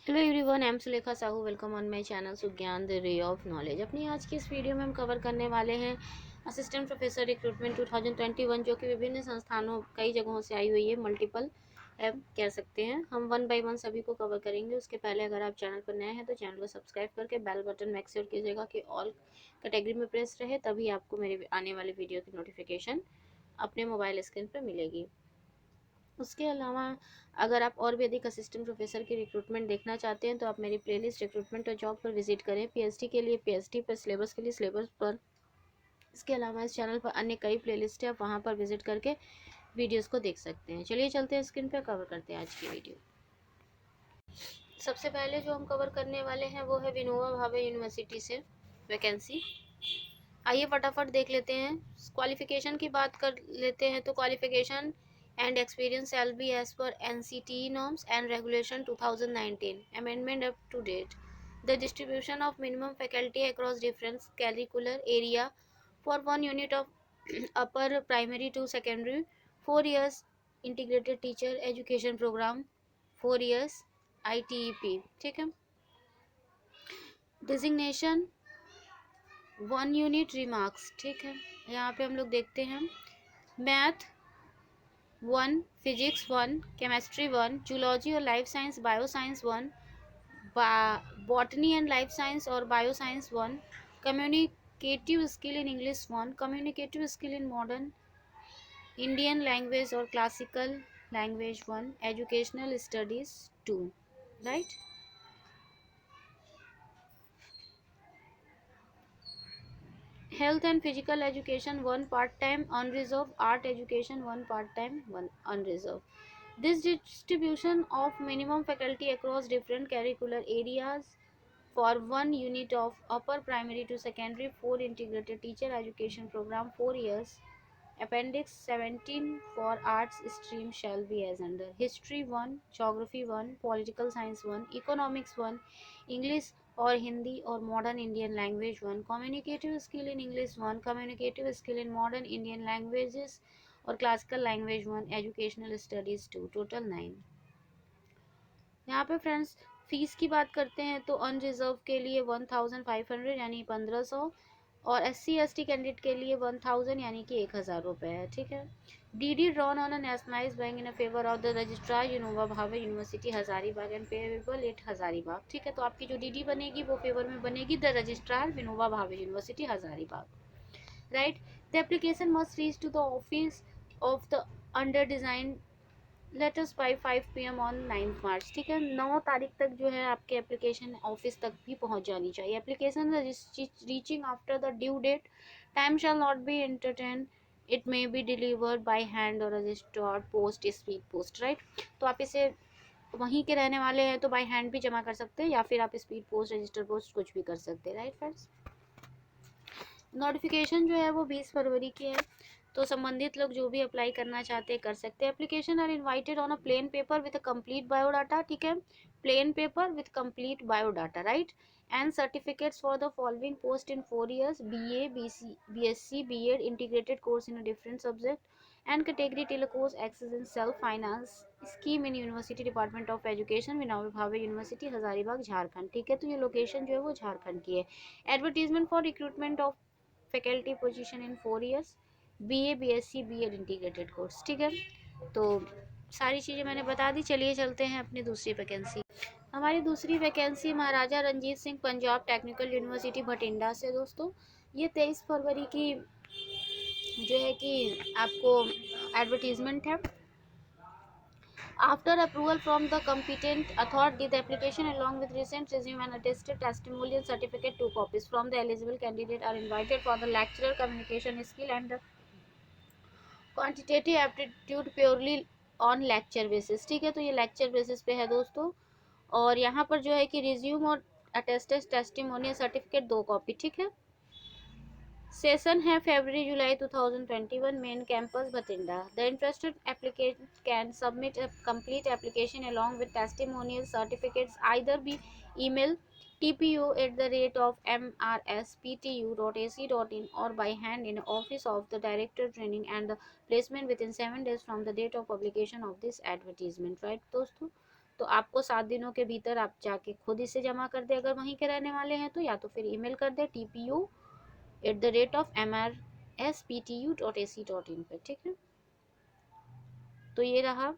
Hello everyone, I am Sulekha Sahu. Welcome on my channel Sugyan the ray of knowledge. अपनी आज की इस वीडियो में हम कवर करने वाले हैं असिस्टेंट प्रोफेसर रिक्रूटमेंट 2021, जो कि विभिन्न संस्थानों कई जगहों से आई हुई है। मल्टीपल है कह सकते हैं। हम वन बाय वन सभी को कवर करेंगे। उसके पहले अगर आप चैनल पर नए हैं तो चैनल को सब्सक्राइब करके बेल बटन मेक श्योर कीजिएगा कि ऑल कैटेगरी में प्रेस रहे, तभी आपको मेरे आने वाले वीडियो की नोटिफिकेशन अपने मोबाइल स्क्रीन पर मिलेगी। उसके अलावा अगर आप और भी अधिक असिस्टेंट प्रोफेसर की रिक्रूटमेंट देखना चाहते हैं तो आप मेरी प्लेलिस्ट रिक्रूटमेंट और जॉब पर विजिट करें। पीएचडी के लिए पीएचडी पर, सिलेबस के लिए सिलेबस पर। इसके अलावा इस चैनल पर अन्य कई प्लेलिस्ट है, आप वहां पर विजिट करके वीडियोस को देख सकते हैं। चलिए चलते हैं स्क्रीन पर, कवर करते हैं आज की वीडियो। सबसे पहले जो हम कवर करने वाले हैं वो है विनोबा भावे यूनिवर्सिटी से वैकेंसी। आइए फटाफट देख लेते हैं। क्वालिफिकेशन की बात कर लेते हैं तो qualification and experience shall be as per NCTE norms and regulation 2019 amendment up to date. The distribution of minimum faculty across different curricular area for one unit of upper primary to secondary, 4 years integrated teacher education program, 4 years ITEP। ठीक है। Designation 1 unit remarks. ठीक है, यहाँ पे हम लोग देखते हैं मैथ 1, फिजिक्स 1, केमिस्ट्री 1, जूलॉजी और life science bio science 1, botany and life science और bio science 1, communicative skill in English 1, communicative skill in modern Indian language और classical language 1, educational studies 2। Right. Health and physical education 1 part time unreserved, art education 1 part time 1 unreserved. This distribution of minimum faculty across different curricular areas for 1 unit of upper primary to secondary, 4 integrated teacher education program, 4 years. Appendix 17 for arts stream shall be as under: History 1, Geography 1, Political Science 1, Economics 1, English और हिंदी और modern Indian language 1, communicative skill in English 1, communicative skill in modern Indian languages और classical language 1, educational studies 2, total 9। यहाँ पे friends fees की बात करते हैं तो अनरिजर्व के लिए 1500 यानी 1500, और SC/ST कैंडिडेट के लिए 1000 यानी कि 1000 रुपये है। ठीक है। DD drawn on a nationalized bank in favour of the registrar Vinoba Bhave university Hazaribagh and payable at Hazaribagh. ठीक है, तो आपकी जो DD बनेगी वो फेवर में बनेगी the registrar Vinoba Bhave university Hazaribagh. Right. The application must reach to the office of the under design letters by 5 PM on 9 March. ठीक है, 9 तारीख तक जो है आपके एप्लीकेशन ऑफिस तक भी पहुंच जानी चाहिए। Application reaching after the due date time shall not be entertain, it may be delivered by hand और registered post, speed post. Right. तो आप इसे वहीं के रहने वाले हैं तो बाय हैंड भी जमा कर सकते हैं या फिर आप स्पीड पोस्ट, रजिस्टर पोस्ट कुछ भी कर सकते हैं। Right friends. नोटिफिकेशन जो है वो 20 फरवरी की है, तो संबंधित लोग जो भी अप्लाई करना चाहते हैं कर सकते हैं। Application are invited on a plain paper with a complete biodata. ठीक है, plain paper with complete biodata. Right. And certificates for the following post in 4 years: BA, BSc, B.Ed integrated course in a different subject and category till a course access in self finance scheme in University Department of Education, Vinoba Bhave university Hazaribagh Jharkhand. ठीक है, तो ये location जो है वो झारखंड की है। Advertisement for recruitment of faculty position in 4 years, BA, BSc, B.Ed integrated course. ठीक है, तो सारी चीज़ें मैंने बता दी। चलिए चलते हैं अपनी दूसरी वैकेंसी। हमारी दूसरी वैकेंसी महाराजा रंजीत सिंह पंजाब टेक्निकल यूनिवर्सिटी भटिंडा से। दोस्तों ये 23 फरवरी की जो है कि आपको एडवर्टीजमेंट है। After approval from the competent authority, the application along with recent resume and attested testimonial certificate, 2 copies from the eligible candidate are invited for the lecturer communication skill and the quantitative aptitude purely on lecture basis। ठीक है, तो ये lecture basis पे है दोस्तों। और यहाँ पर जो है कि रिज्यूम और अटेस्टेड टेस्टिमोनियल सर्टिफिकेट 2 कॉपी। ठीक है। सेशन है फरवरी जुलाई 2021, main campus Bathinda. The interested applicant can submit a complete application along with testimonial certificates either be email tpo@mrsptu.ac.in or by hand in office of the director training and the placement within 7 days from the date of publication of this advertisement। Right दोस्तों, तो आपको 7 दिनों के भीतर आप जाके खुद इसे जमा कर दे अगर वहीं के रहने वाले हैं तो, या तो फिर ईमेल कर दे tpu@mrsptu.ac.in पे, ठीक है। तो ये रहा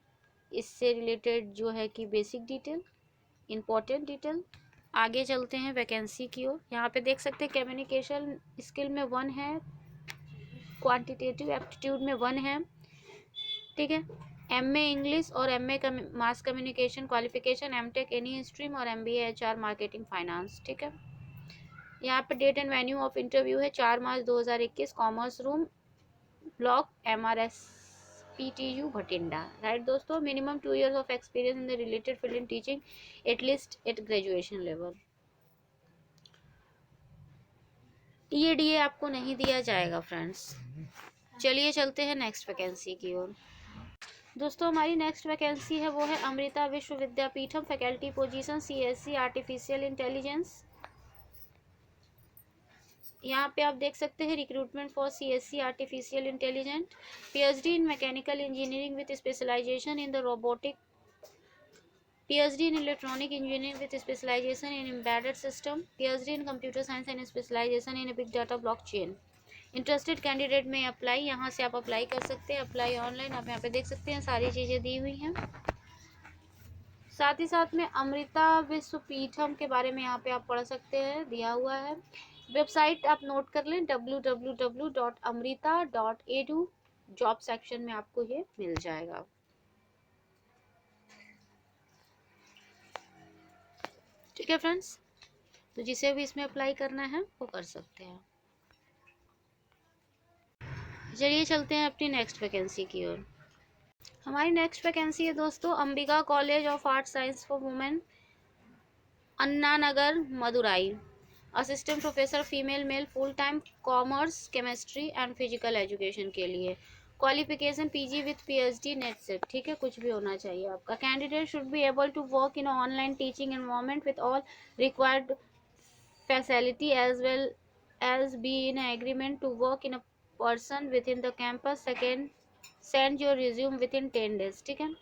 इससे रिलेटेड जो है कि बेसिक डिटेल, इम्पोर्टेंट डिटेल। आगे चलते हैं वैकेंसी की ओर। यहाँ पे देख सकते हैं कम्युनिकेशन स्किल में 1 है, क्वांटिटेटिव एप्टीट्यूड में 1 है, ठीक है। एमए इंग्लिश और MA mass communication qualification, MTech any stream और एमबीए एचआर मार्केटिंग फाइनेंस, ठीक है। यहाँ पे date and venue of interview है 4 March 2021, commerce room, block, MRSPTU Bathinda, right दोस्तों। Minimum 2 years of experience in the related field in teaching at least at graduation level. TA DA आपको नहीं दिया जाएगा फ्रेंड्स। चलिए चलते हैं नेक्स्ट वैकेंसी की ओर। दोस्तों हमारी नेक्स्ट वैकेंसी है वो है Amrita Vishwa Vidyapeetham, faculty position CSC artificial intelligence. यहाँ पे आप देख सकते हैं recruitment for CSC artificial intelligent, PhD in mechanical engineering with specialisation in the robotic, PhD in electronic engineering with specialization in embedded system, PhD in computer science and specialization in big data blockchain। Interested candidate में apply, यहाँ से आप apply कर सकते हैं, apply online. आप यहाँ पे देख सकते हैं सारी चीज़ें दी हुई हैं। साथ ही साथ में अमृता विश्वपीठम के बारे में यहाँ पे आप पढ़ सकते हैं, दिया हुआ है। वेबसाइट आप नोट कर लें www.amrita.edu, जॉब सेक्शन में आपको ये मिल जाएगा। ठीक है फ्रेंड्स, तो जिसे भी इसमें अप्लाई करना है वो कर सकते हैं। चलिए चलते हैं अपनी नेक्स्ट वैकेंसी की ओर। हमारी नेक्स्ट वैकेंसी है दोस्तों Ambika college of art science for women, Anna Nagar, Madurai. Assistant professor female male, full time, commerce, chemistry and physical education के लिए। Qualification PG with PhD NET SET, ठीक है, कुछ भी होना चाहिए आपका। Candidate should be able to work in online teaching environment with all required facility as well as be in agreement to work in a person within the campus। Second, send your resume within 10 days, ठीक है।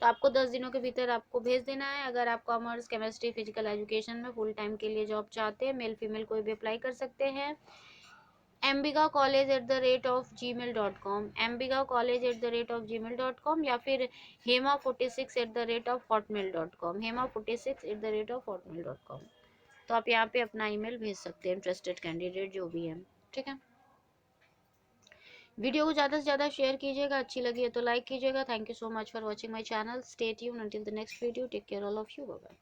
तो आपको 10 दिनों के भीतर आपको भेज देना है। अगर आप कॉमर्स, केमिस्ट्री, फिजिकल एजुकेशन में फुल टाइम के लिए जॉब चाहते हैं, मेल फीमेल कोई भी अप्लाई कर सकते हैं। ambikacollege@gmail.com, ambikacollege@gmail.com या फिर hema46@hotmail.com, hema46@hotmail.com। तो आप यहाँ पे अपना ईमेल भेज सकते हैं, इंटरेस्टेड कैंडिडेट जो भी है, ठीक है। वीडियो को ज़्यादा से ज़्यादा शेयर कीजिएगा, अच्छी लगी है तो लाइक कीजिएगा। Thank you so much for watching my channel, stay tuned until the next video, take care all of you, bye bye.